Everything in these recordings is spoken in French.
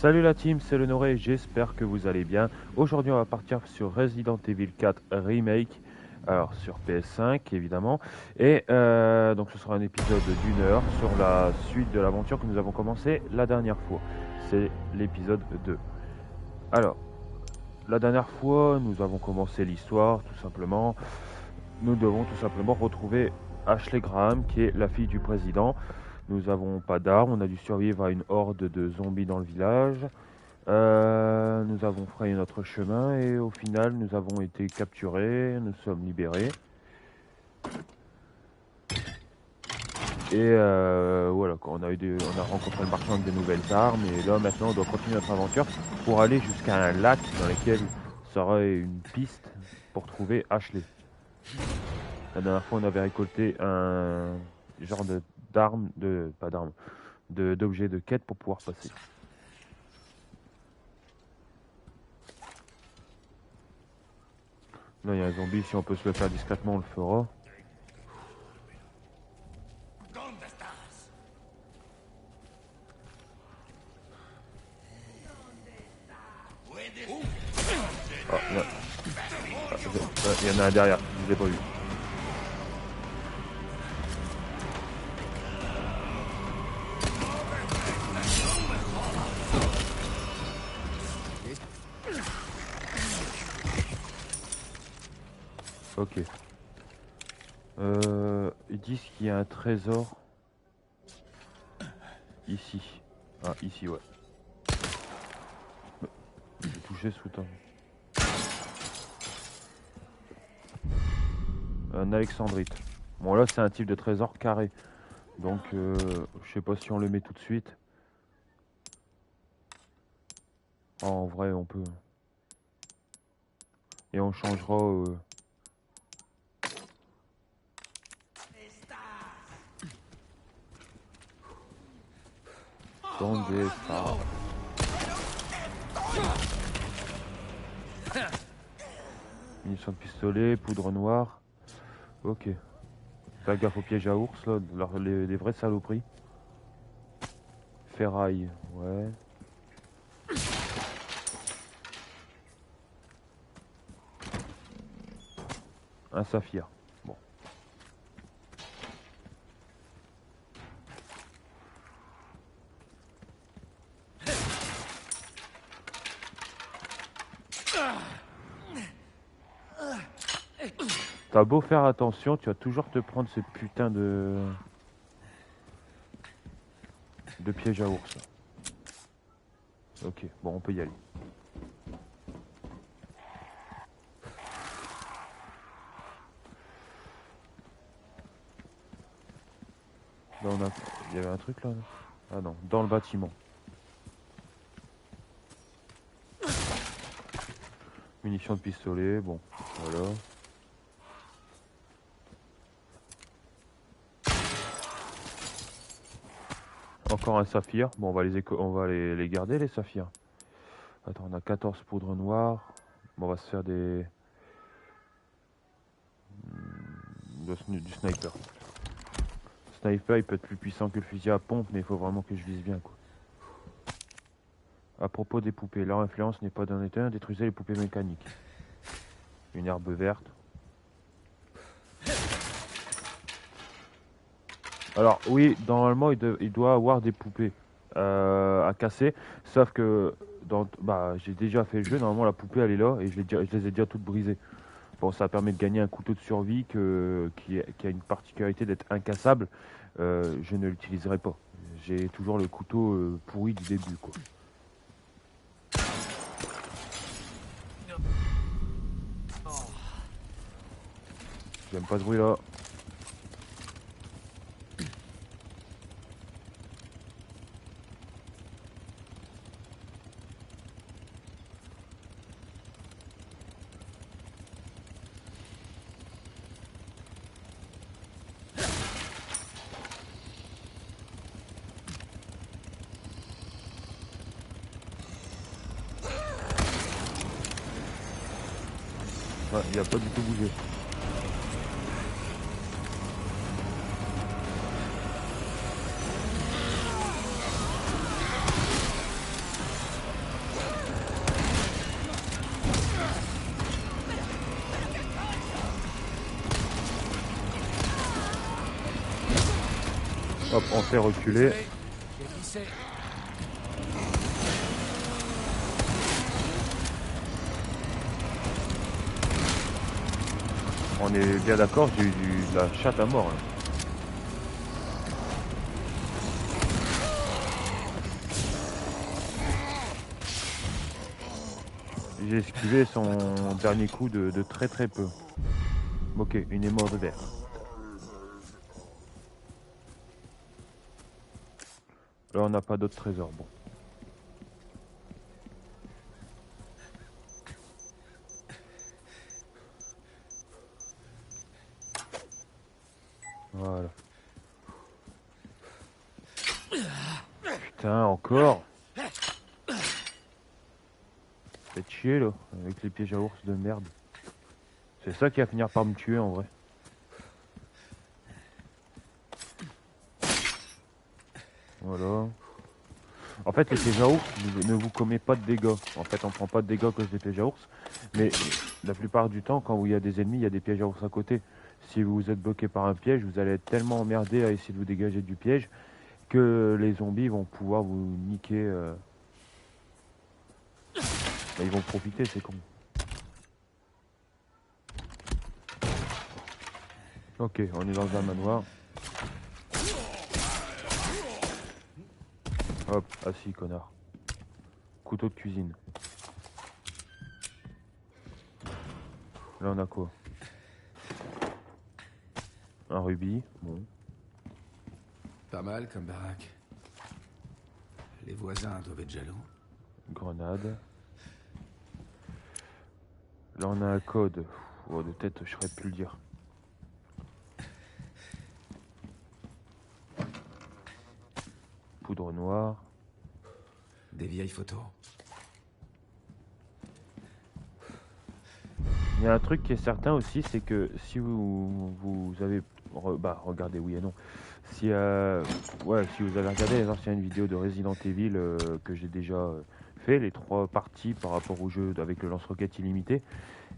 Salut la team, c'est le Noré, j'espère que vous allez bien. Aujourd'hui on va partir sur Resident Evil 4 Remake, alors sur PS5 évidemment. Et donc ce sera un épisode d'1 heure sur la suite de l'aventure que nous avons commencé la dernière fois. C'est l'épisode 2. Alors, la dernière fois nous avons commencé l'histoire tout simplement. Nous devons tout simplement retrouver Ashley Graham qui est la fille du président. Nous n'avons pas d'armes, on a dû survivre à une horde de zombies dans le village. Nous avons frayé notre chemin et au final nous avons été capturés, nous sommes libérés. Et voilà, on a rencontré le marchand avec de nouvelles armes et là maintenant on doit continuer notre aventure pour aller jusqu'à un lac dans lequel serait une piste pour trouver Ashley. La dernière fois on avait récolté un genre d'armes, pas d'armes, d'objets de quête pour pouvoir passer. Là il y a un zombie, si on peut se le faire discrètement on le fera. Ah, il y en a un derrière, je l'ai pas vu. Ok. Ils disent qu'il y a un trésor ici. Ah, ici, ouais. J'ai touché sous temps. Un alexandrite. Bon, là, c'est un type de trésor carré. Donc, je sais pas si on le met tout de suite. Oh, en vrai, on peut. Et on changera. ¿Dónde está? Munitions de pistolet, poudre noire. Ok. Fais gaffe aux pièges à ours, là, les vraies saloperies. Ferraille, ouais. Un saphir. Bon. T'as beau faire attention, tu vas toujours te prendre ce putain de piège à ours. Ok, bon, on peut y aller. Là, il y avait un truc là. Ah non, dans le bâtiment. Munitions de pistolet, bon, voilà. Encore un saphir. Bon, on va les garder, les saphirs. Attends, on a 14 poudres noires. Bon, on va se faire du sniper. Sniper, il peut être plus puissant que le fusil à pompe, mais il faut vraiment que je vise bien, quoi. À propos des poupées, leur influence n'est pas d'un état, détruisez les poupées mécaniques. Une herbe verte. Alors oui, normalement il doit avoir des poupées à casser, sauf que j'ai déjà fait le jeu, normalement la poupée elle est là et je les ai déjà toutes brisées. Bon, ça permet de gagner un couteau de survie qui a une particularité d'être incassable. Je ne l'utiliserai pas. J'ai toujours le couteau pourri du début, quoi. J'aime pas ce bruit là. Ouais, il a pas du tout bougé. Hop, on fait reculer. On est bien d'accord, j'ai eu de la chatte à mort. Hein. J'ai esquivé son dernier coup de très très peu. Ok, une émeraude verte. Là on n'a pas d'autres trésors, bon. Voilà. Putain, encore. Faites chier là, avec les pièges à ours de merde. C'est ça qui va finir par me tuer en vrai. Voilà. En fait, les pièges à ours ne vous commet pas de dégâts. En fait, on prend pas de dégâts à cause des pièges à ours. Mais la plupart du temps, quand il y a des ennemis, il y a des pièges à ours à côté. Si vous êtes bloqué par un piège, vous allez être tellement emmerdé à essayer de vous dégager du piège que les zombies vont pouvoir vous niquer. Ils vont profiter, c'est con. Ok, on est dans un manoir. Hop, assis, connard. Couteau de cuisine. Là, on a quoi? Un rubis, bon. Pas mal comme baraque. Les voisins doivent être jaloux. Grenade. Là, on a un code. Oh, de tête, je saurais plus le dire. Poudre noire. Des vieilles photos. Il y a un truc qui est certain aussi, c'est que si vous avez... regardez, oui et non. Si, si vous avez regardé les anciennes vidéos de Resident Evil que j'ai déjà fait, les 3 parties par rapport au jeu avec le lance-roquette illimité,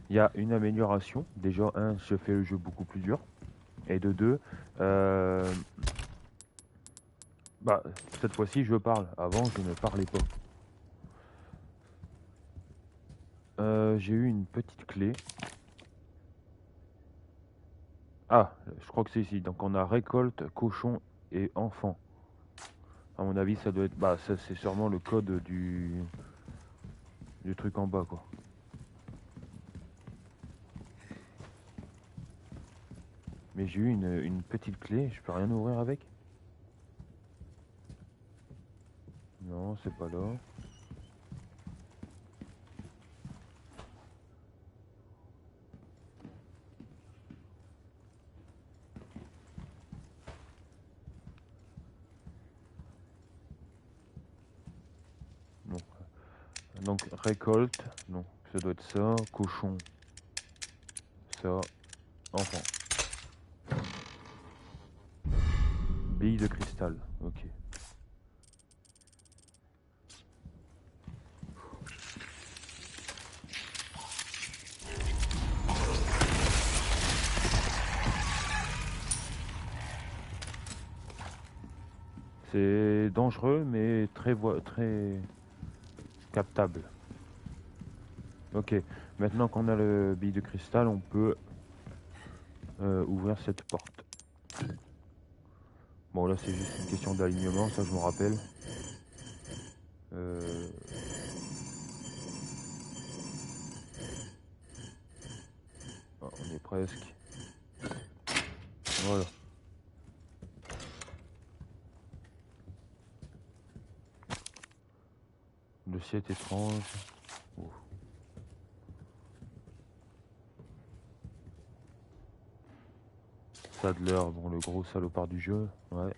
il y a une amélioration. Déjà, je fais le jeu beaucoup plus dur. Et de 2, cette fois-ci, je parle. Avant, je ne parlais pas. J'ai eu une petite clé. Ah, je crois que c'est ici. Donc on a récolte, cochon et enfant. À mon avis, ça doit être... ça c'est sûrement le code du truc en bas, quoi. Mais j'ai eu une petite clé. Je peux rien ouvrir avec? Non, c'est pas là. Non. Donc récolte, non, ça doit être ça. Cochon, ça. Enfant. Bille de cristal, ok. C'est dangereux, mais très captable. Ok, maintenant qu'on a le bille de cristal, on peut ouvrir cette porte. Bon, là, c'est juste une question d'alignement, ça je me rappelle. On est presque. Voilà. Le ciel est étrange. Oh. Sadler, bon, le gros salopard du jeu. Ouais.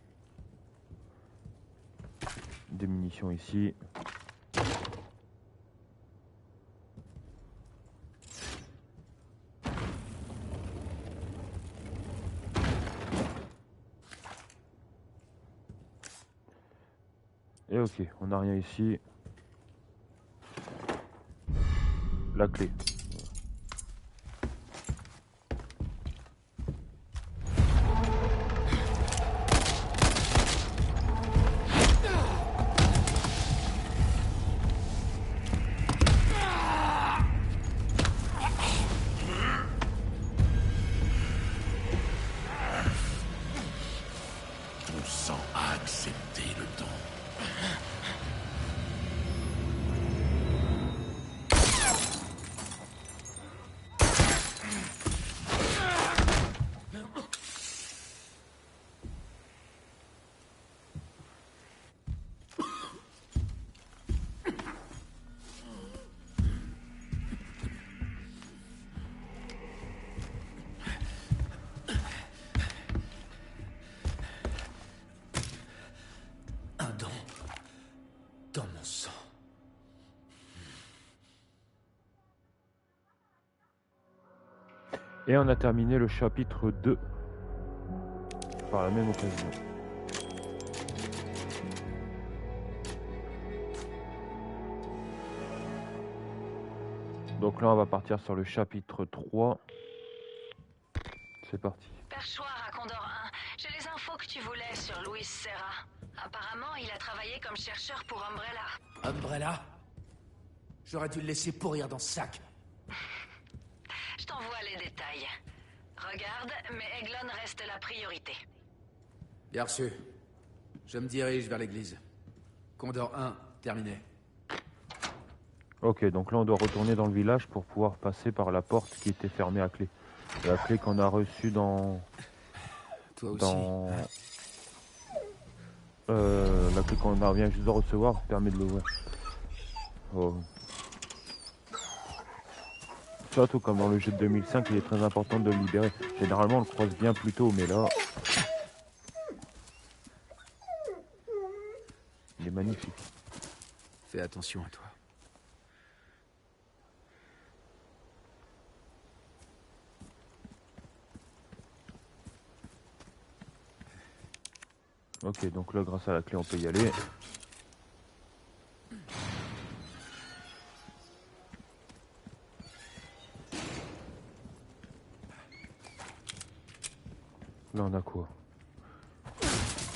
Des munitions ici. Et ok, on n'a rien ici. La clé. Dans mon sang. Et on a terminé le chapitre 2 par la même occasion. Donc là, on va partir sur le chapitre 3. C'est parti. Perchoir à Condor 1, j'ai les infos que tu voulais sur Luis Serra. Apparemment, il a travaillé comme chercheur pour Umbrella. Umbrella? J'aurais dû le laisser pourrir dans ce sac. Je t'envoie les détails. Regarde, mais Eglon reste la priorité. Bien reçu. Je me dirige vers l'église. Condor 1, terminé. Ok, donc là on doit retourner dans le village pour pouvoir passer par la porte qui était fermée à clé. La clé qu'on a reçue dans... Toi aussi. La clé qu'on vient juste de recevoir permet de l'ouvrir. Oh. Surtout comme dans le jeu de 2005, il est très important de le libérer. Généralement on le croise bien plus tôt, mais là... Il est magnifique. Fais attention à toi. Ok, donc là grâce à la clé on peut y aller. Là on a quoi?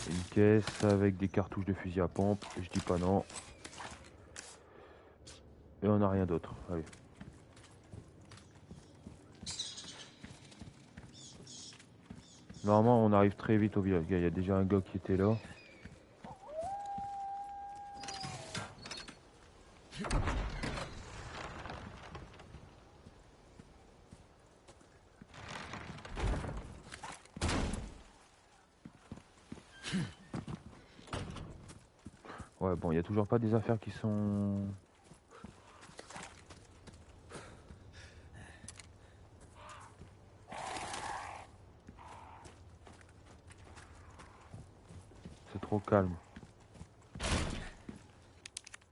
Une caisse avec des cartouches de fusil à pompe, je dis pas non. Et on n'a rien d'autre, allez. Normalement on arrive très vite au village, il y a déjà un gars qui était là. Ouais bon, il n'y a toujours pas des affaires qui sont... C'est trop calme.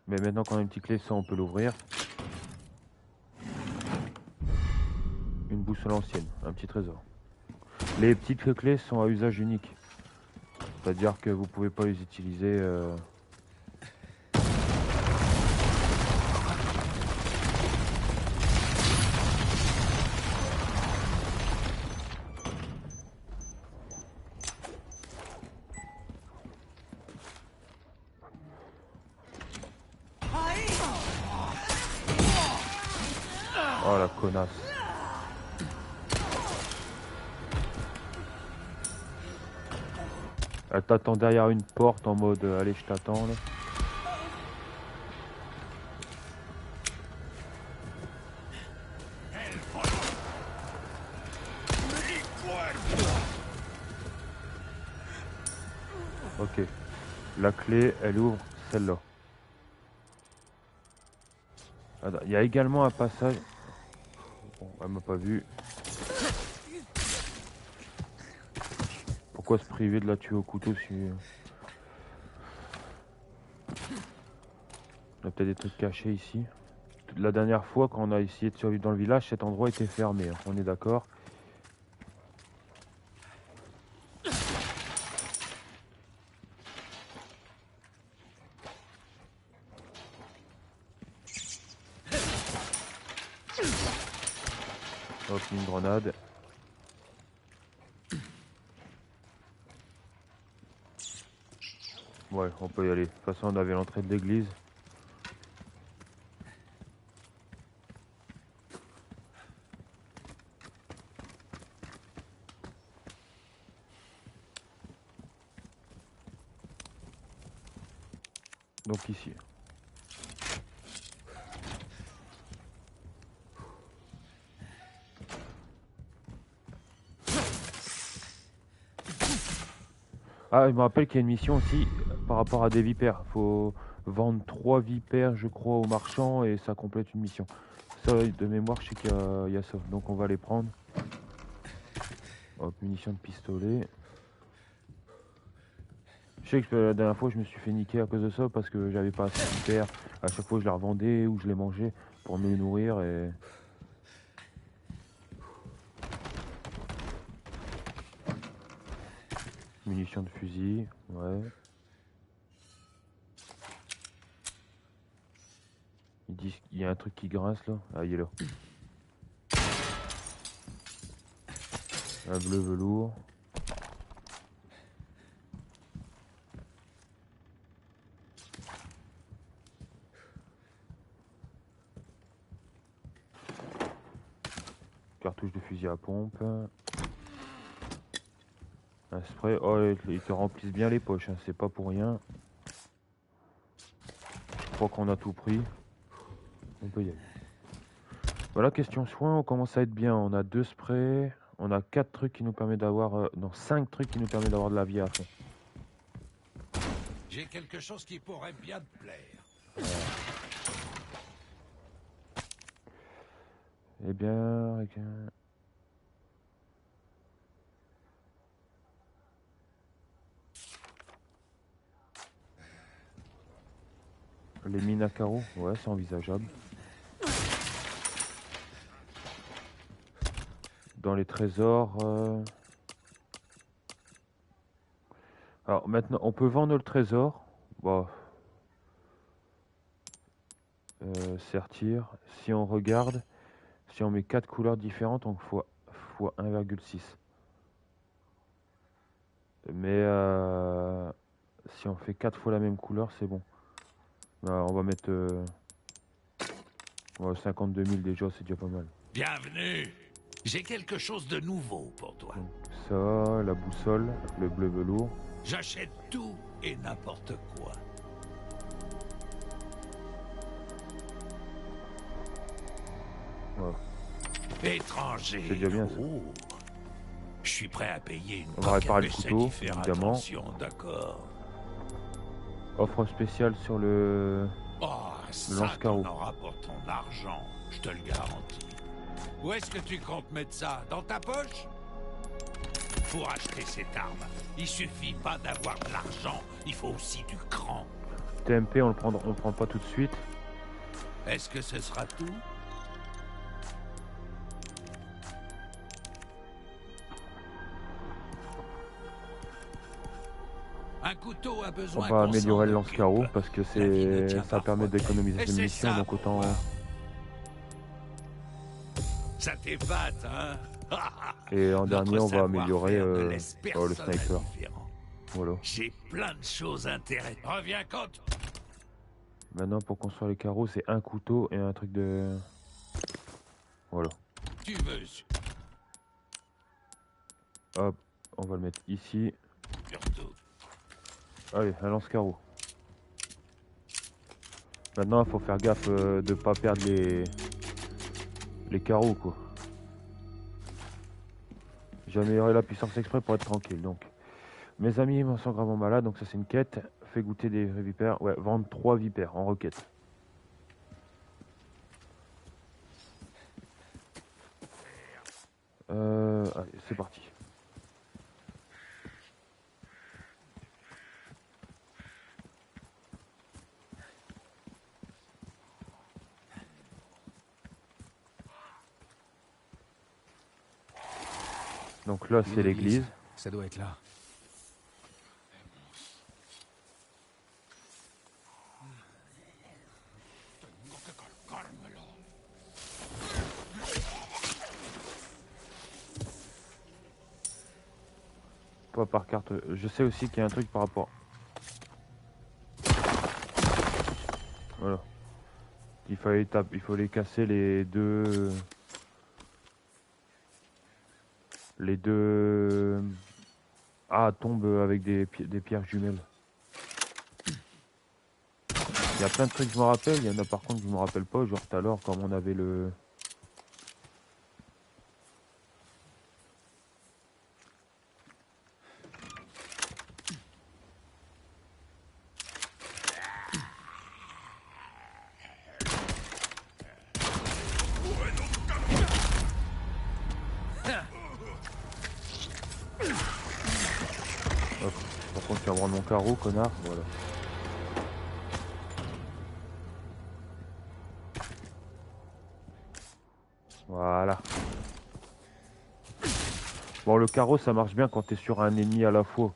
Mais maintenant qu'on a une petite clé, ça on peut l'ouvrir. Une boussole ancienne, un petit trésor. Les petites clés sont à usage unique. C'est-à-dire que vous pouvez pas les utiliser... Oh la connasse. Elle t'attend derrière une porte en mode allez je t'attends là. Ok. La clé elle ouvre celle-là. Il y a également un passage. Bon, elle m'a pas vu. Pourquoi se priver de la tuer au couteau si... Il y a peut-être des trucs cachés ici. La dernière fois quand on a essayé de survivre dans le village, cet endroit était fermé, hein. On est d'accord. Hop, une grenade. Ouais, on peut y aller. De toute façon, on avait l'entrée de l'église. Donc ici. Ah, je me rappelle qu'il y a une mission aussi par rapport à des vipères. Faut vendre 3 vipères, je crois, aux marchands et ça complète une mission. Ça, de mémoire, je sais qu'il y a ça. Donc on va les prendre. Hop, munitions de pistolet. Je sais que la dernière fois, je me suis fait niquer à cause de ça parce que j'avais pas assez de vipères. À chaque fois, je les revendais ou je les mangeais pour me nourrir et... Munitions de fusil, ouais. Ils disent qu'il y a un truc qui grince là. Ah, il est là. Un bleu velours. Cartouche de fusil à pompe. Un spray. Oh, ils te remplissent bien les poches, hein. C'est pas pour rien. Je crois qu'on a tout pris. On peut y aller. Voilà, question soins, on commence à être bien. On a 2 sprays. On a 4 trucs qui nous permettent d'avoir... non, 5 trucs qui nous permettent d'avoir de la vie à fond. J'ai quelque chose qui pourrait bien te plaire. Eh bien... Les mines à carreaux, ouais, c'est envisageable. Dans les trésors... Alors maintenant, on peut vendre le trésor. Bon. Sertir. Si on regarde, si on met 4 couleurs différentes, donc fois 1,6. Mais si on fait 4 fois la même couleur, c'est bon. On va mettre 52 000 déjà, c'est déjà pas mal. Bienvenue. J'ai quelque chose de nouveau pour toi. Donc ça, la boussole, le bleu velours. J'achète tout et n'importe quoi. Ouais. Étranger. C'est déjà bien ça. Oh. Je suis prêt à payer une On va réparer le couteau, évidemment. D'accord. Offre spéciale sur le lance-carreau. T'en auras pour ton argent, je te le garantis. Où est-ce que tu comptes mettre ça? Dans ta poche? Pour acheter cette arme, il suffit pas d'avoir de l'argent, il faut aussi du cran. TMP, on le prend pas tout de suite. Est-ce que ce sera tout? Un couteau a besoin. On va améliorer le lance-carreau parce que ça permet d'économiser des munitions, donc autant. Ça t'épate, hein? Et en dernier, on va améliorer le sniper. Voilà. J'ai plein de choses intéressantes. Reviens quand. Maintenant, pour construire les carreaux, c'est un couteau et un truc de. Voilà. Tu veux. Hop, on va le mettre ici. Surtout. Allez, un lance-carreau. Maintenant, il faut faire gaffe de pas perdre les carreaux, quoi. J'ai amélioré la puissance exprès pour être tranquille, donc. Mes amis m'en sont gravement malades, donc ça c'est une quête. Fais goûter des vipères. Ouais, vendre 3 vipères en requête. Allez, c'est parti. Donc là, c'est l'église. Ça doit être là. Pas par carte. Je sais aussi qu'il y a un truc par rapport. Voilà. Il faut les casser les deux. Tombent avec des pierres jumelles. Il y a plein de trucs que je me rappelle, il y en a par contre que je me rappelle pas, genre tout à l'heure comme on avait le... Par contre, il y a vraiment mon carreau, connard. Voilà. Voilà. Bon, le carreau, ça marche bien quand tu es sur un ennemi à la fois.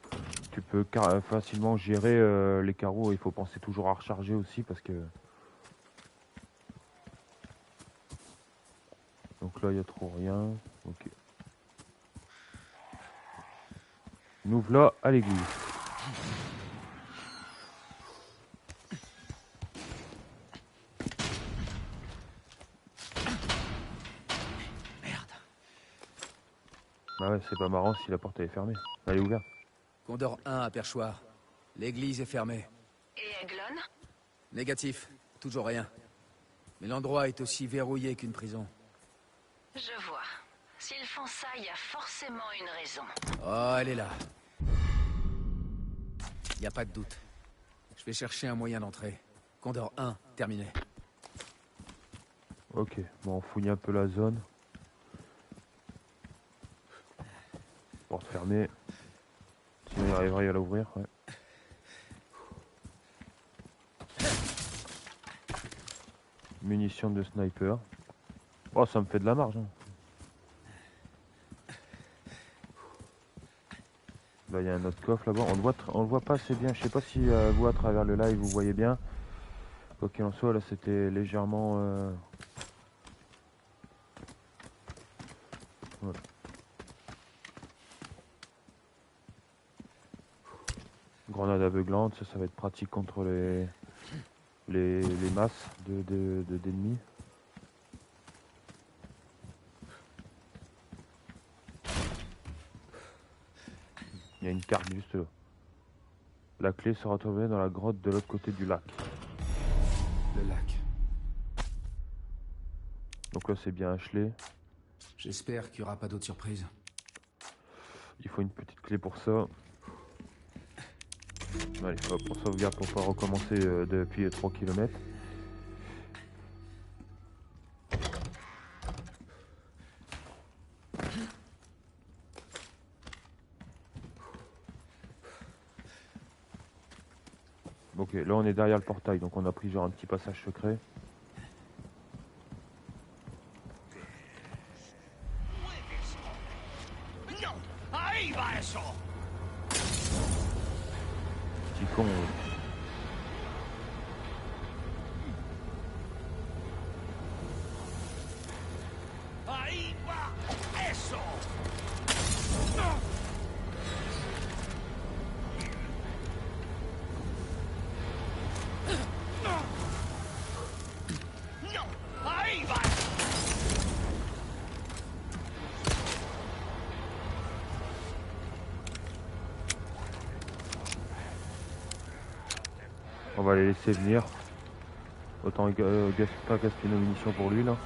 Tu peux facilement gérer les carreaux. Il faut penser toujours à recharger aussi parce que... Donc là, il n'y a trop rien. Ok. Nous voilà à l'église. Merde. Ah ouais, c'est pas marrant si la porte elle est fermée. Elle est ouverte. Condor 1 à Perchoir. L'église est fermée. Et Eglon? Négatif. Toujours rien. Mais l'endroit est aussi verrouillé qu'une prison. Je vois. S'ils font ça, il y a forcément une raison. Oh, elle est là. Y a pas de doute. Je vais chercher un moyen d'entrer. Condor 1, terminé. Ok, bon, on fouille un peu la zone. Porte fermée. Sinon, il arriverait à l'ouvrir, ouais. Munitions de sniper. Oh, ça me fait de la marge. Hein. Là, il y a un autre coffre là-bas. On le voit pas assez bien. Je sais pas si vous, à travers le live, vous voyez bien. Quoi qu'il en soit, là, c'était légèrement... Voilà. Grenade aveuglante, ça va être pratique contre les masses d'ennemis. Il y a une carte juste là. La clé sera trouvée dans la grotte de l'autre côté du lac. Le lac. Donc là, c'est bien Ashley. J'espère qu'il n'y aura pas d'autres surprises. Il faut une petite clé pour ça. Allez, hop, on sauvegarde pour pouvoir recommencer depuis 3 km. Ok, là on est derrière le portail, donc on a pris genre un petit passage secret. Petit con. On va les laisser venir. Autant pas gaspiller nos munitions pour lui là.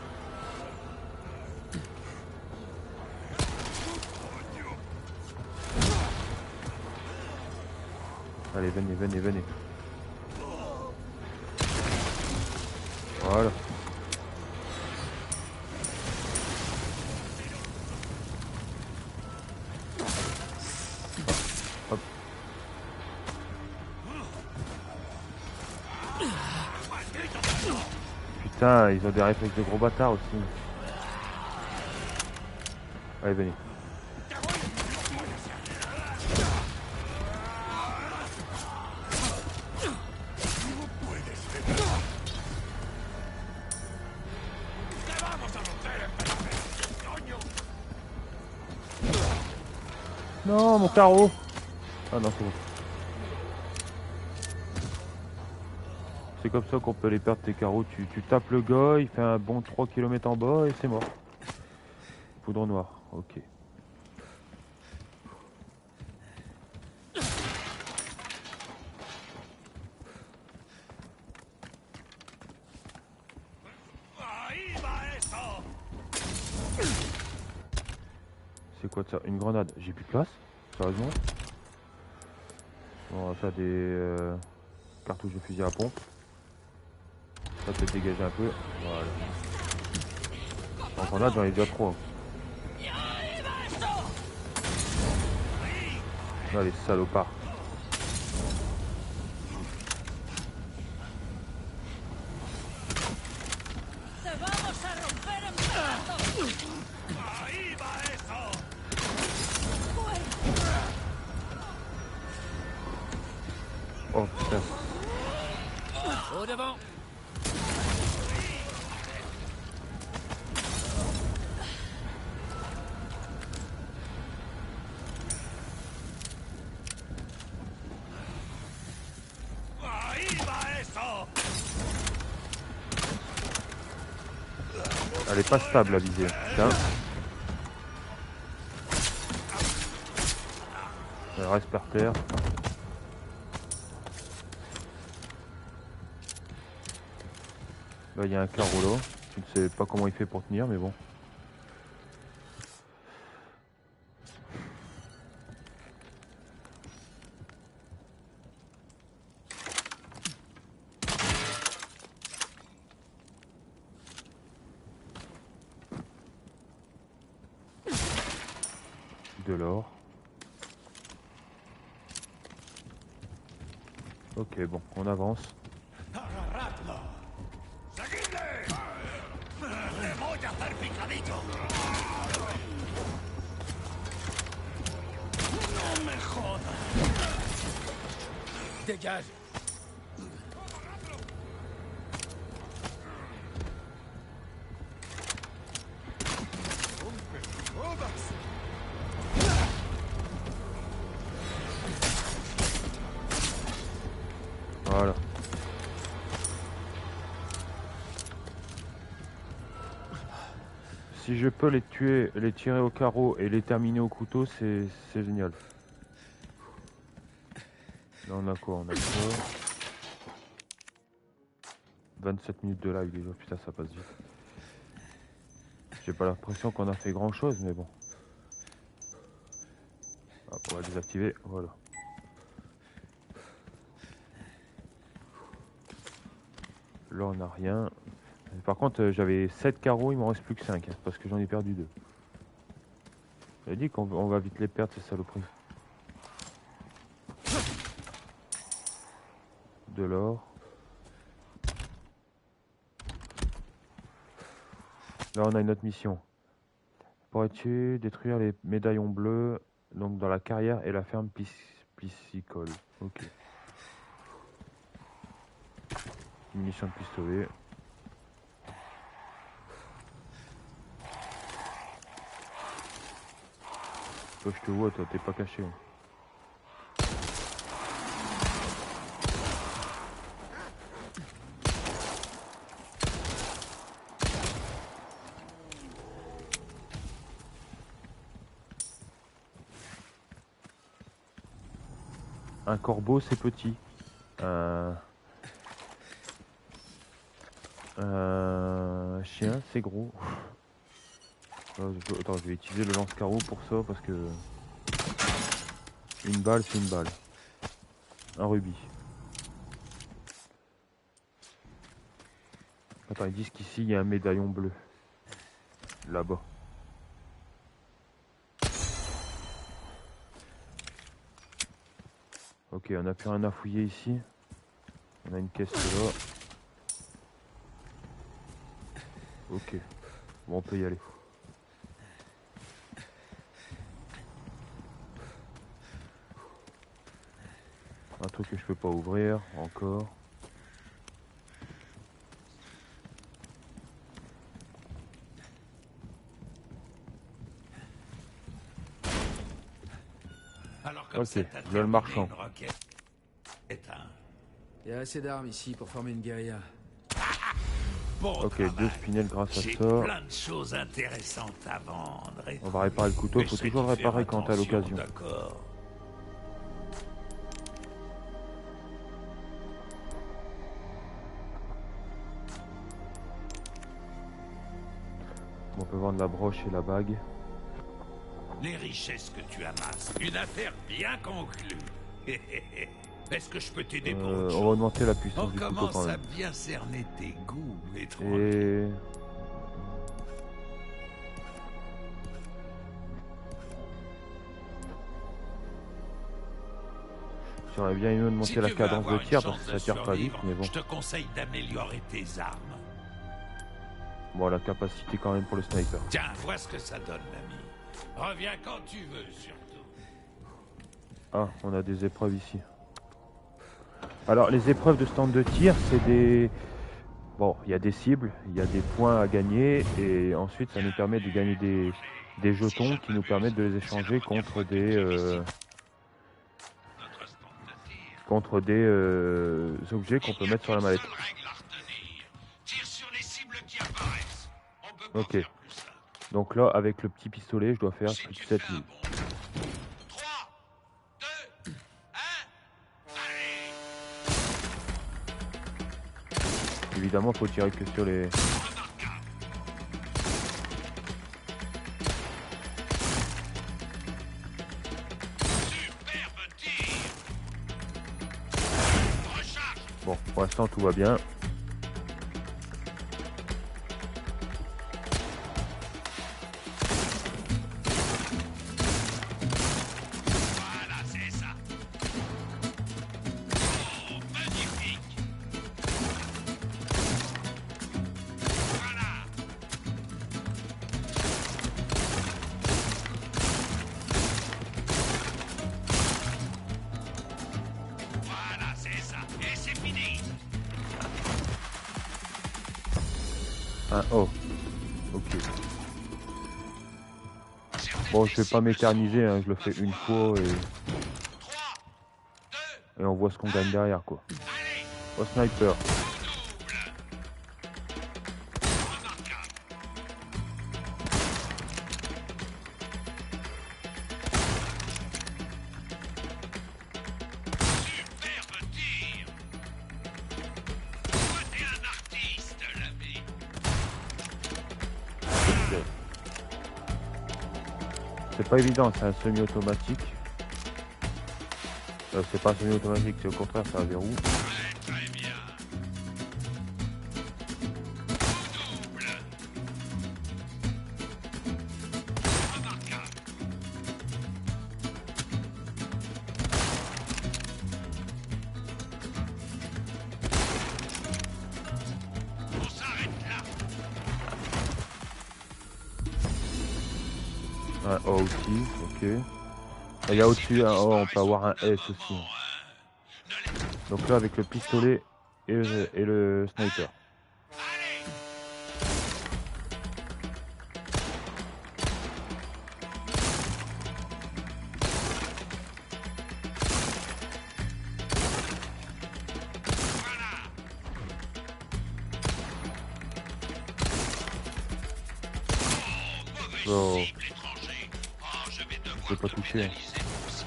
Allez, venez. Voilà. Hop. Putain, ils ont des réflexes de gros bâtards aussi. Allez, venez. Non, mon carreau. Ah non, c'est bon. C'est comme ça qu'on peut les perdre tes carreaux. Tu tapes le gars, il fait un bon 3 km en bas et c'est mort. Poudre noire, ok. C'est quoi ça? Une grenade? J'ai plus de place? Sérieusement? On va faire des cartouches de fusil à pompe. Ça peut dégager un peu. Voilà. En grenade, j'en ai déjà trop. Hein. Là, les salopards. Oh putain. Au devant. Elle est pas stable la visée. Tiens. Elle reste par terre. Là il y a un carreau là. Je ne sais pas comment il fait pour tenir mais bon. De l'or. Ok, bon, on avance. Dégage. Voilà. Si je peux les tuer, les tirer au carreau et les terminer au couteau, c'est génial. Là on a quoi? On a quoi? 27 minutes de live déjà, putain ça passe vite. J'ai pas l'impression qu'on a fait grand chose mais bon. Hop, on va désactiver, voilà. Là on n'a rien. Par contre j'avais 7 carreaux, il m'en reste plus que 5 hein, parce que j'en ai perdu 2. J'avais dit qu'on va vite les perdre ces saloperies. De l'or. Là on a une autre mission. Pourrais-tu détruire les médaillons bleus donc dans la carrière et la ferme piscicole? Ok. Munitions de pistolet. Toi je te vois, toi t'es pas caché. Un corbeau c'est petit. Un chien c'est gros. Attends, je vais utiliser le lance-carreau pour ça parce que une balle c'est une balle. Un rubis. Attends, ils disent qu'ici il y a un médaillon bleu. Là-bas. Ok, on n'a plus rien à fouiller ici. On a une caisse là. Ok. Bon, on peut y aller. Un truc que je peux pas ouvrir, encore. Ok, là le marchand. Il y a assez d'armes ici pour former une guérilla. Ok, 2 spinels grâce à ça. Plein de choses intéressantes à vendre. On va réparer le couteau, faut toujours le réparer quand t'as l'occasion. On peut vendre la broche et la bague. Les richesses que tu amasses, une affaire bien conclue. Est-ce que je peux t'aider pour autre chose? On va augmenter la puissance du couteau quand commence même. à bien cerner tes goûts, Et... J'aurais bien aimé augmenter la cadence de tir parce que ça tire pas vite, mais bon. Je te conseille d'améliorer tes armes. Bon, la capacité quand même pour le sniper. Tiens, vois ce que ça donne, l'ami. Reviens quand tu veux, surtout. Ah, on a des épreuves ici. Alors, les épreuves de stand de tir, c'est des... Bon, il y a des cibles, il y a des points à gagner, et ensuite, ça nous permet de gagner des jetons qui nous permettent de les échanger contre des objets qu'on peut mettre sur la mallette. Ok. Donc là, avec le petit pistolet, je dois faire plus de 7000. 3, 2, 1, Évidemment, faut tirer que sur les... Bon, pour l'instant, tout va bien. voilà, c'est ça. Oh, magnifique. Voilà. Voilà, c'est ça. Et c'est fini. Un O. Ok. Bon, je vais pas m'éterniser, hein, je le fais une fois 3, 2, et on voit ce qu'on gagne derrière, quoi. allez, Au sniper. double. Remarquable. Superbe tir. Toi, t'es un artiste, l'ami. C'est pas évident, c'est un semi-automatique. C'est pas un semi-automatique, c'est au contraire, c'est un verrou. Très, très bien. Double. Remarquable. On s'arrête là. Un O aussi, ok. Et il y a au-dessus un O, on peut avoir un S aussi. Donc là, avec le pistolet et le sniper. Allez. Voilà. Oh, Oh. mauvais cible étranger. Oh, je vais devoir peux pas te toucher. pénaliser pour ça.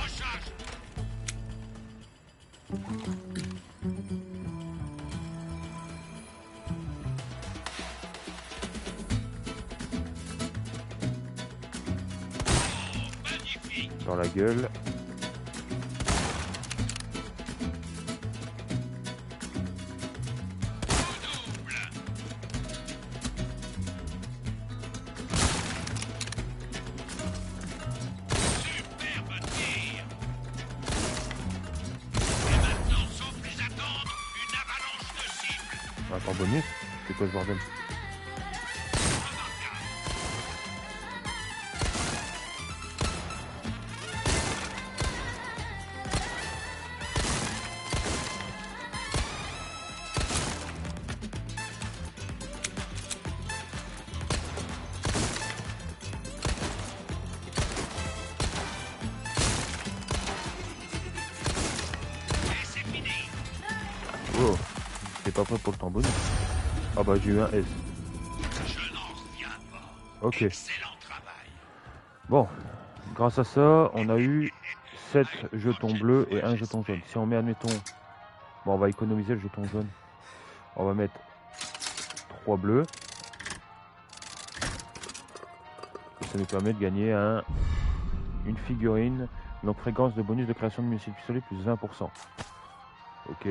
Recharge. Magnifique. Dans la gueule. Double. Superbe tir. Et maintenant, sans plus attendre, une avalanche de cibles. Attends, bonus. C'est quoi ce bordel? Remarquable. Et c'est fini. Oh, c'est pas prêt pour le temps bonus. Ah bah j'ai eu un S. Je n'en reviens pas. Ok. Excellent travail. Bon, grâce à ça, on a eu 7 jetons bleus et 1 jeton jaune. Si on met, admettons... Bon, on va économiser le jeton jaune. On va mettre 3 bleus. Et ça nous permet de gagner une figurine. Donc fréquence de bonus de création de munitions de pistolet plus 20%. Ok.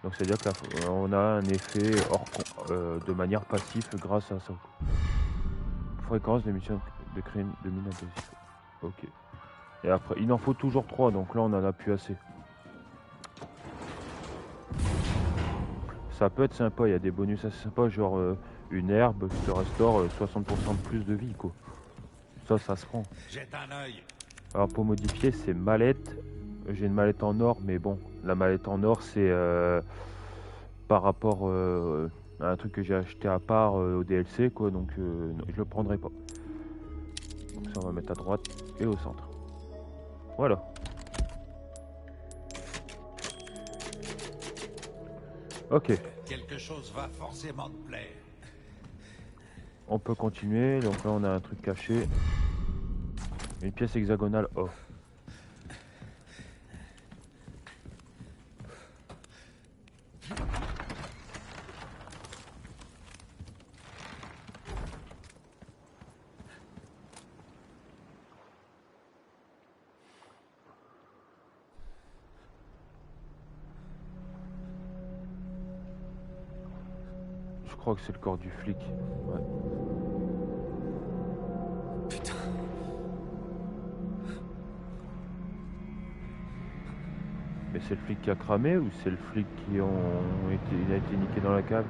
Donc c'est à dire qu'on a un effet de manière passive grâce à ça. Fréquence de munitions de créer de mine adhésif. Ok. Et après, il en faut toujours 3, donc là on en a plus assez. Ça peut être sympa, il y a des bonus assez sympas, genre une herbe qui te restaure 60% de plus de vie, quoi. Ça se prend. Jette un œil. Alors pour modifier, c'est mallette. J'ai une mallette en or, mais bon, la mallette en or, c'est par rapport à un truc que j'ai acheté à part au DLC, quoi, donc non, je le prendrai pas. Donc ça, on va mettre à droite et au centre. Voilà. Ok, Quelque chose va forcément te plaire. on peut continuer. Donc là, on a un truc caché. Une pièce hexagonale O. Je crois que c'est le corps du flic. Ouais. Putain. Mais c'est le flic qui a cramé ou c'est le flic qui il a été niqué dans la cave?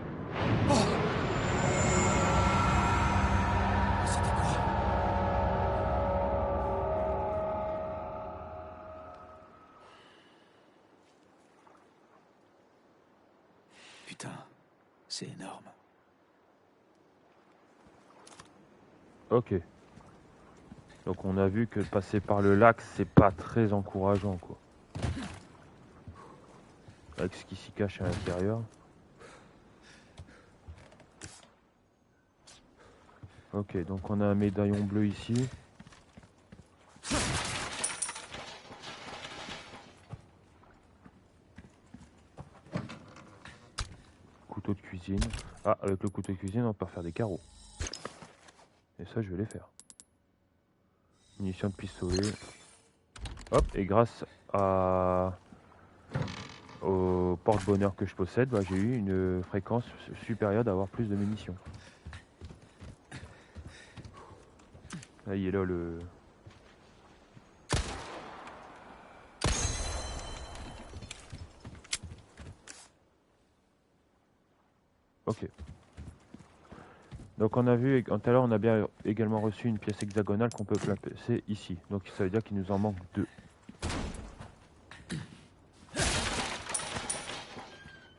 C'était quoi? Putain, c'est énorme. Ok. Donc on a vu que passer par le lac, c'est pas très encourageant, quoi. Avec ce qui s'y cache à l'intérieur. Ok, donc on a un médaillon bleu ici. Couteau de cuisine. Ah, avec le couteau de cuisine, on peut faire des carreaux. Et ça, je vais les faire. Munitions de pistolet. Hop, et grâce au porte-bonheur que je possède, bah, j'ai eu une fréquence supérieure d'avoir plus de munitions. Là, il est là le... Ok. Donc on a vu, tout à l'heure on a bien également reçu une pièce hexagonale qu'on peut placer ici. Donc ça veut dire qu'il nous en manque 2.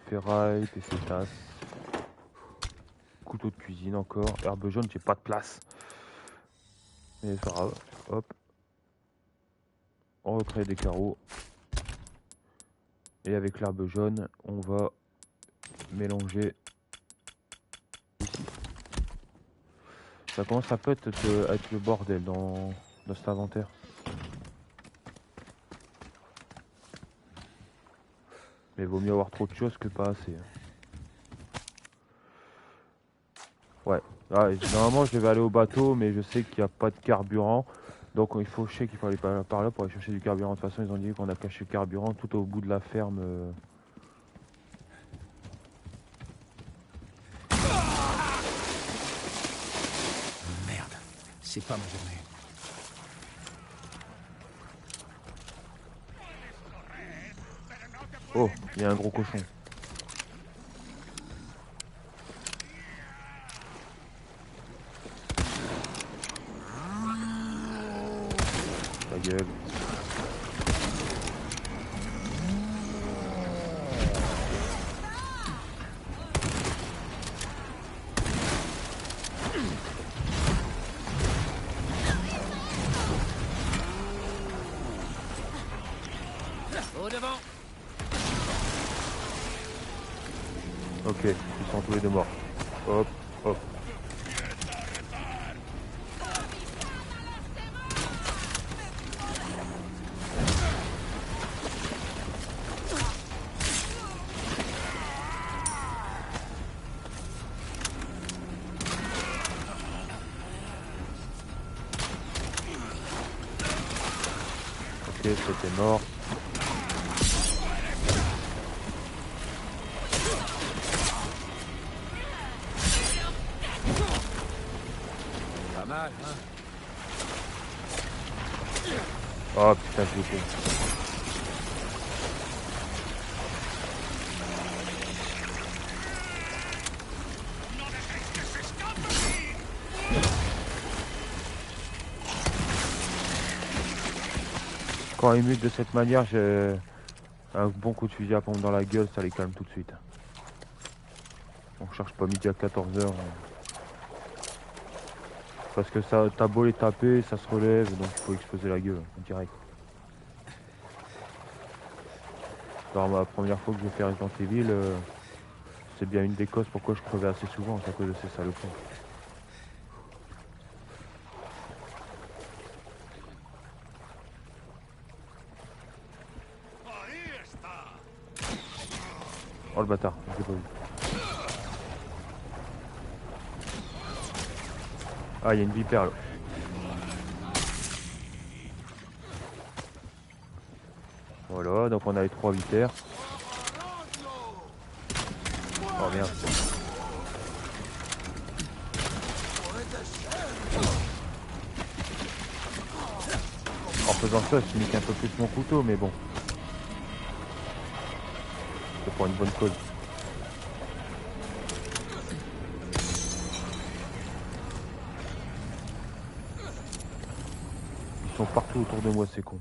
Ferraille, PC tasse. Couteau de cuisine encore. Herbe jaune, j'ai pas de place. Mais c'est pas grave. Hop. On recrée des carreaux. Et avec l'herbe jaune, on va mélanger ici. Ça commence à peut être le bordel dans cet inventaire. Mais vaut mieux avoir trop de choses que pas assez. Ouais. Ah, normalement je devais aller au bateau, mais je sais qu'il n'y a pas de carburant. Donc je sais qu'il faut aller par là pour aller chercher du carburant. De toute façon, ils ont dit qu'on a caché le carburant tout au bout de la ferme. Merde, c'est pas ma journée. Oh, il y a un gros cochon. Ta gueule. Au devant. Ok, ils sont tous les deux morts. Hop, hop. Ok, c'était mort. Pas mal, hein? Oh putain, je l'ai fait. Quand ils mutent de cette manière, j'ai un bon coup de fusil à pompe dans la gueule, ça les calme tout de suite. On cherche pas midi à 14h. Parce que ça, t'as beau les taper, ça se relève, donc il faut exploser la gueule, direct. Alors ma première fois que j'ai fait Resident Evil, c'est bien une des causes pourquoi je crevais assez souvent, c'est à cause de ces salopons. Oh le bâtard, je l'ai pas vu. Ah, il y a une vipère là. Voilà, donc on a les 3 vipères. Oh merde. En faisant ça, je nique un peu plus mon couteau, mais bon. C'est pour une bonne cause. Ils sont partout autour de moi, ces cons.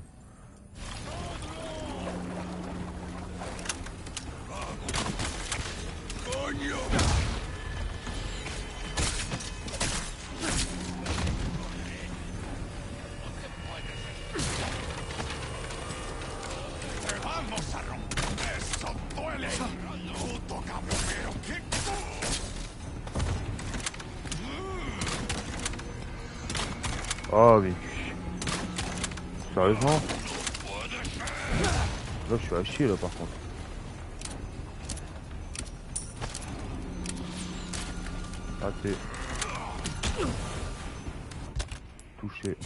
Oh mais... Sérieusement? Là je suis à chier là par contre. Raté. Touché.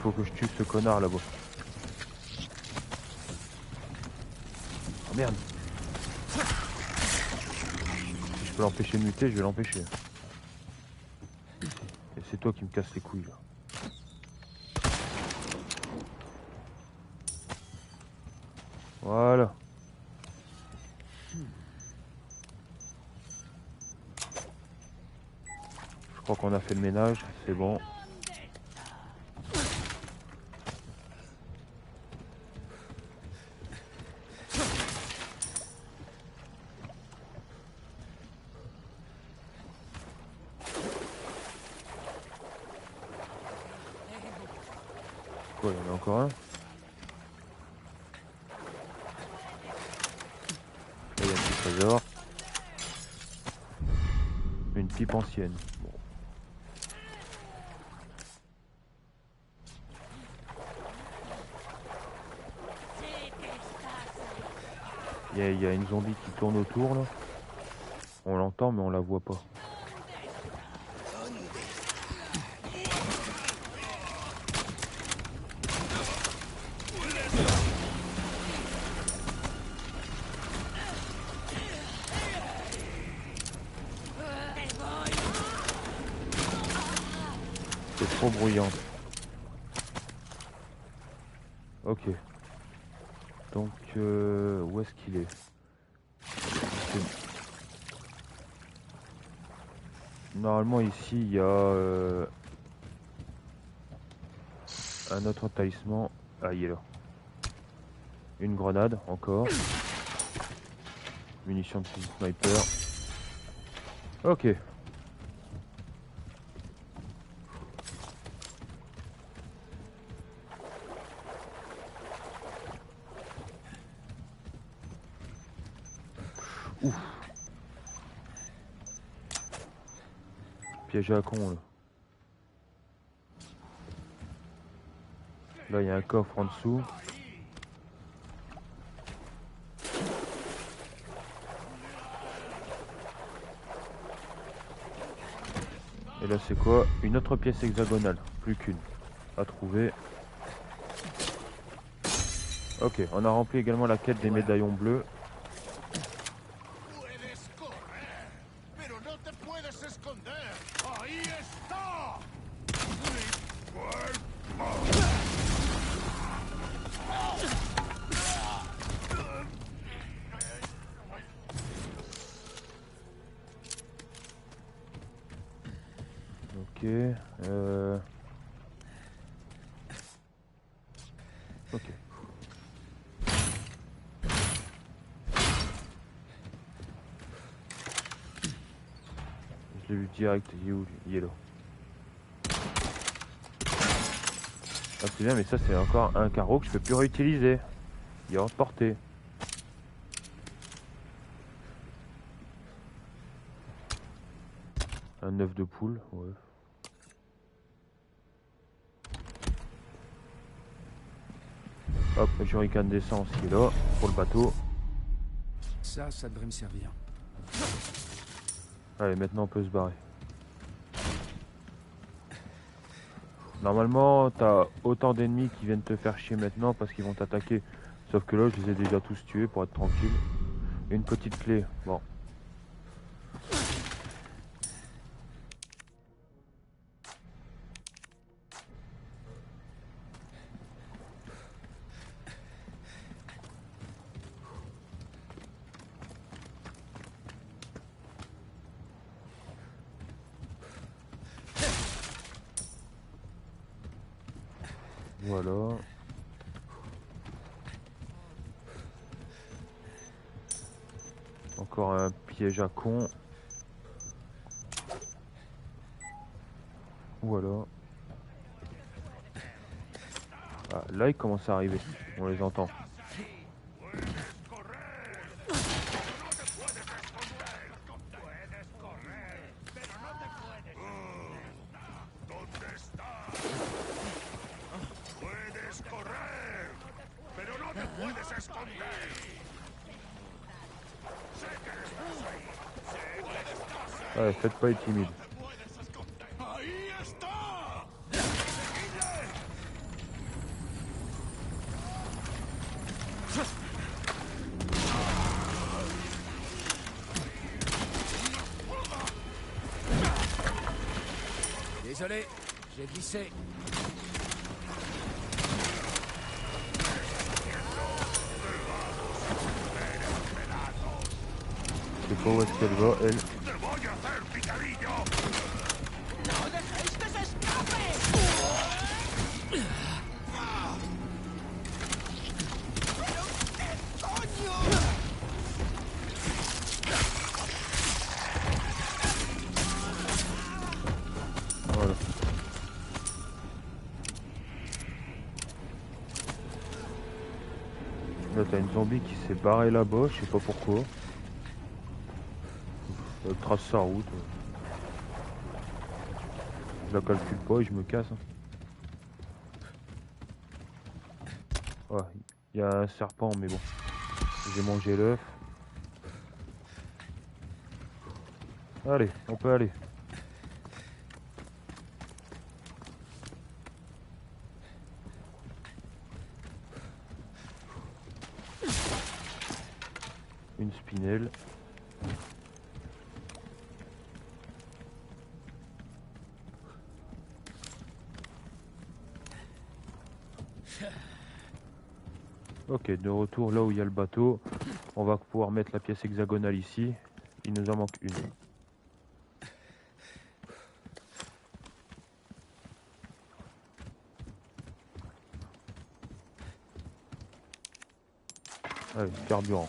Faut que je tue ce connard là-bas. Oh merde. Si je peux l'empêcher de muter, je vais l'empêcher. Et c'est toi qui me casse les couilles là. Voilà. Je crois qu'on a fait le ménage, c'est bon. Quoi, il y en a encore un? Là, il y a un petit trésor. Une pipe ancienne. Bon. Il y a une zombie qui tourne autour là. On l'entend mais on la voit pas. C'est trop bruyant. Ok. Donc où est-ce qu'il est? Normalement ici il y a un autre talisman. Ah il est là. Une grenade encore. Munitions de sniper. Ok. Ouf. Piège à con là. Là il y a un coffre en dessous. Et là c'est quoi? Une autre pièce hexagonale. Plus qu'une. À trouver. Ok, on a rempli également la quête des médaillons bleus. Ok. Ok. Je l'ai vu direct, il est où lui? Yellow. Ah c'est bien, mais ça c'est encore un carreau que je peux plus réutiliser. Il est hors de portée. Un œuf de poule, ouais. Hop, Jurican d'essence qui est là, pour le bateau. Ça devrait me servir. Allez, maintenant on peut se barrer. Normalement, t'as autant d'ennemis qui viennent te faire chier maintenant parce qu'ils vont t'attaquer. Sauf que là, je les ai déjà tous tués pour être tranquille. Une petite clé, bon. Voilà. Encore un piège à con. Voilà. Ah, là, ils commencent à arriver. On les entend. Ouais, faites pas être timide. Désolé, j'ai glissé. Je sais pas où est-ce qu'elle va, elle. Voilà. Là, t'as une zombie qui s'est barrée là-bas, je sais pas pourquoi. Elle trace sa route. Je la calcule pas et je me casse. Ouais, il y a un serpent, mais bon. J'ai mangé l'œuf. Allez, on peut aller. Une spinelle. Ok, de retour là où il y a le bateau. On va pouvoir mettre la pièce hexagonale ici. Il nous en manque une. Allez, carburant.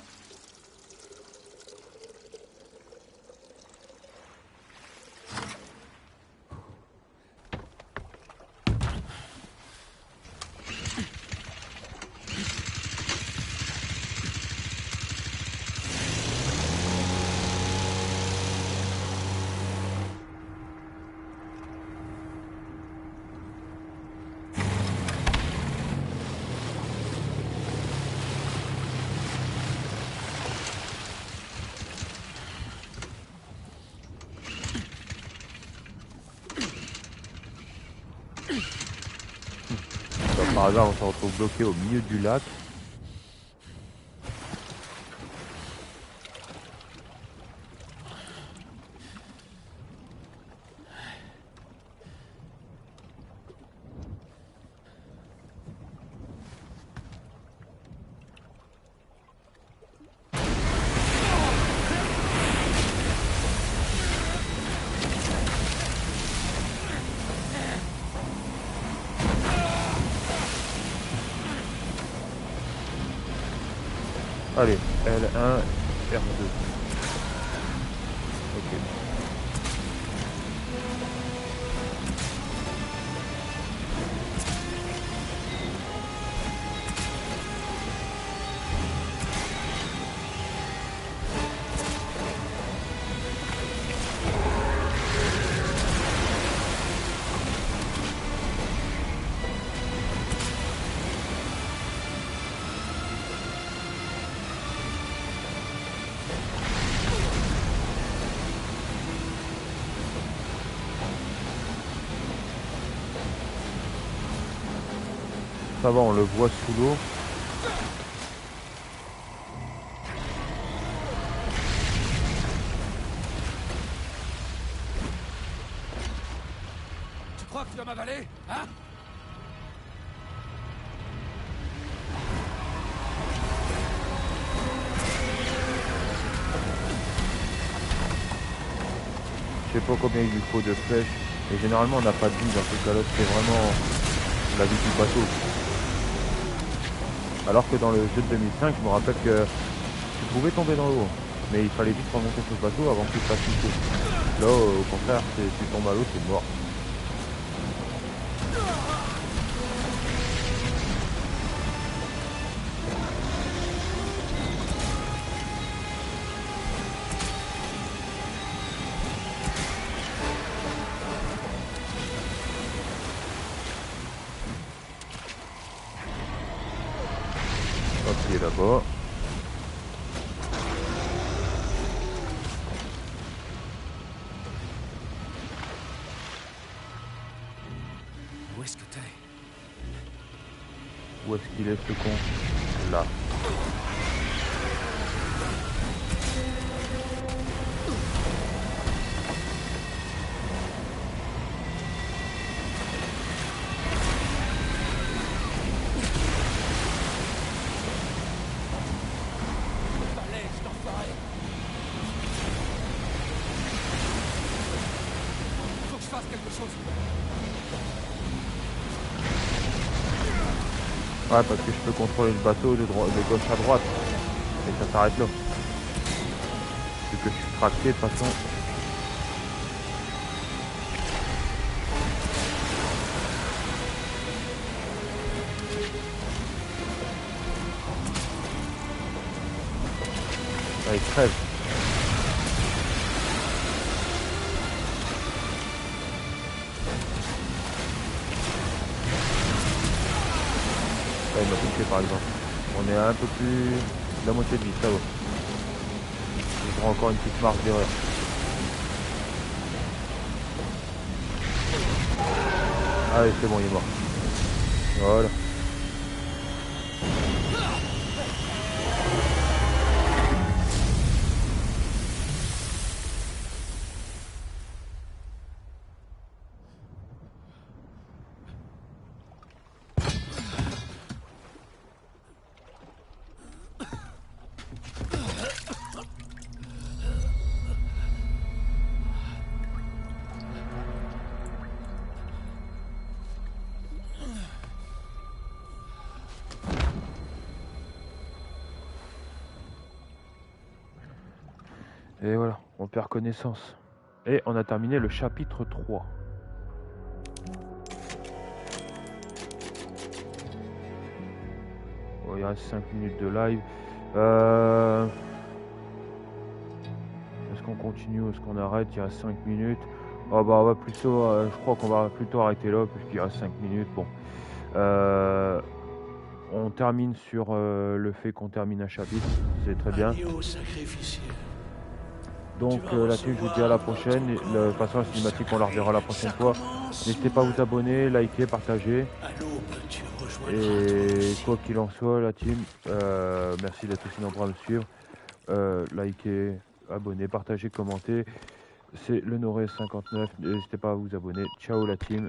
Par hasard, on se retrouve bloqué au milieu du lac. Allez, L1, R2. Ok. Ça va, on le voit sous l'eau. Tu crois que tu vas m'avaler, hein? Je sais pas combien il lui faut de flèches. Et généralement on n'a pas de vie dans ce cas-là. C'est vraiment la vie du bateau. Alors que dans le jeu de 2005, je me rappelle que tu pouvais tomber dans l'eau. Mais il fallait vite remonter sur le bateau avant qu'il fasse tout. Là, au contraire, tu tombes à l'eau, c'est mort. Hop, il est là-bas. Où est-ce que t'es? Où est-ce qu'il est ce con? Là. Faut que je fasse quelque chose. Ouais, parce que je peux contrôler le bateau de gauche à droite. Et ça s'arrête là. Vu que je suis tracté de toute façon. Là, il crève. Là, il m'a touché par exemple. On est un peu plus de la moitié de vie, ça va. Il prend encore une petite marge d'erreur. Allez, c'est bon, il est mort. Voilà. Et voilà, on perd connaissance. Et on a terminé le chapitre 3. Oh, il reste 5 minutes de live. Est-ce qu'on continue ou est-ce qu'on arrête? Il reste 5 minutes. Oh bah on va plutôt, je crois qu'on va plutôt arrêter là puisqu'il reste 5 minutes. Bon. On termine sur le fait qu'on termine un chapitre. C'est très bien. Donc là-dessus, je vous dis à la prochaine. De toute façon, la cinématique, on la reverra la prochaine fois. N'hésitez pas à vous abonner, liker, partager. Et quoi qu'il en soit, la team, merci d'être aussi nombreux à me suivre. Likez, abonnez, partagez, commentez. C'est le Noré 59. N'hésitez pas à vous abonner. Ciao la team.